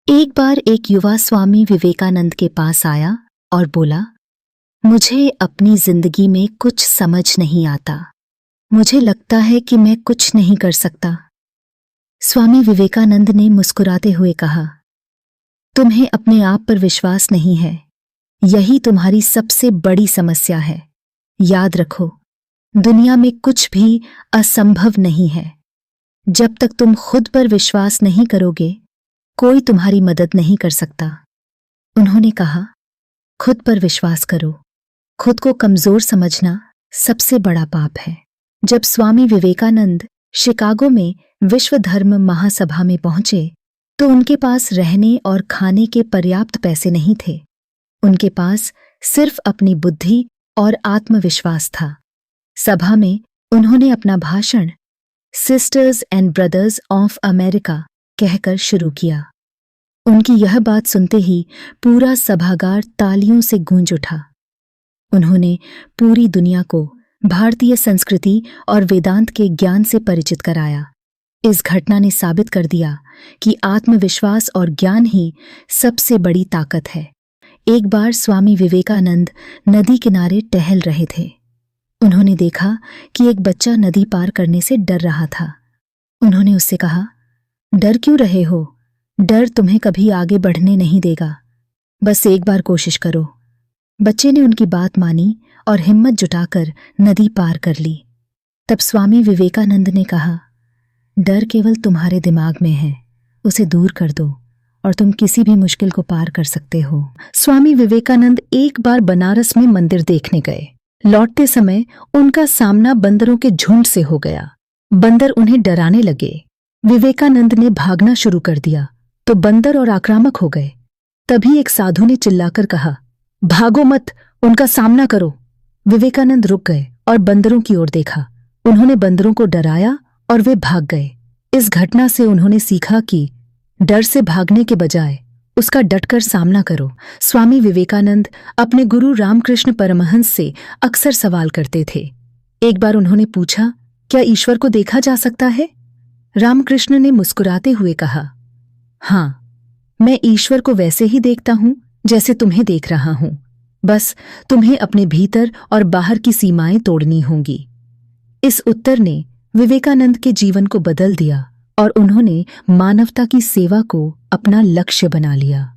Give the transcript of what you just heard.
एक बार एक युवा स्वामी विवेकानंद के पास आया और बोला, मुझे अपनी जिंदगी में कुछ समझ नहीं आता। मुझे लगता है कि मैं कुछ नहीं कर सकता। स्वामी विवेकानंद ने मुस्कुराते हुए कहा, तुम्हें अपने आप पर विश्वास नहीं है। यही तुम्हारी सबसे बड़ी समस्या है। याद रखो, दुनिया में कुछ भी असंभव नहीं है। जब तक तुम खुद पर विश्वास नहीं करोगे, कोई तुम्हारी मदद नहीं कर सकता। उन्होंने कहा, खुद पर विश्वास करो। खुद को कमजोर समझना सबसे बड़ा पाप है। जब स्वामी विवेकानंद शिकागो में विश्व धर्म महासभा में पहुंचे तो उनके पास रहने और खाने के पर्याप्त पैसे नहीं थे। उनके पास सिर्फ अपनी बुद्धि और आत्मविश्वास था। सभा में उन्होंने अपना भाषण sisters and brothers of America कहकर शुरू किया। उनकी यह बात सुनते ही पूरा सभागार तालियों से गूंज उठा। उन्होंने पूरी दुनिया को भारतीय संस्कृति और वेदांत के ज्ञान से परिचित कराया। इस घटना ने साबित कर दिया कि आत्मविश्वास और ज्ञान ही सबसे बड़ी ताकत है। एक बार स्वामी विवेकानंद नदी किनारे टहल रहे थे। उन्होंने देखा कि एक बच्चा नदी पार करने से डर रहा था। उन्होंने उससे कहा, डर क्यों रहे हो? डर तुम्हें कभी आगे बढ़ने नहीं देगा। बस एक बार कोशिश करो। बच्चे ने उनकी बात मानी और हिम्मत जुटाकर नदी पार कर ली। तब स्वामी विवेकानंद ने कहा, डर केवल तुम्हारे दिमाग में है, उसे दूर कर दो और तुम किसी भी मुश्किल को पार कर सकते हो। स्वामी विवेकानंद एक बार बनारस में मंदिर देखने गए। लौटते समय उनका सामना बंदरों के झुंड से हो गया। बंदर उन्हें डराने लगे। विवेकानंद ने भागना शुरू कर दिया तो बंदर और आक्रामक हो गए। तभी एक साधु ने चिल्लाकर कहा, भागो मत, उनका सामना करो। विवेकानंद रुक गए और बंदरों की ओर देखा। उन्होंने बंदरों को डराया और वे भाग गए। इस घटना से उन्होंने सीखा कि डर से भागने के बजाय उसका डटकर सामना करो। स्वामी विवेकानंद अपने गुरु रामकृष्ण परमहंस से अक्सर सवाल करते थे। एक बार उन्होंने पूछा, क्या ईश्वर को देखा जा सकता है? रामकृष्ण ने मुस्कुराते हुए कहा, हाँ, मैं ईश्वर को वैसे ही देखता हूं जैसे तुम्हें देख रहा हूं। बस तुम्हें अपने भीतर और बाहर की सीमाएं तोड़नी होंगी। इस उत्तर ने विवेकानंद के जीवन को बदल दिया और उन्होंने मानवता की सेवा को अपना लक्ष्य बना लिया।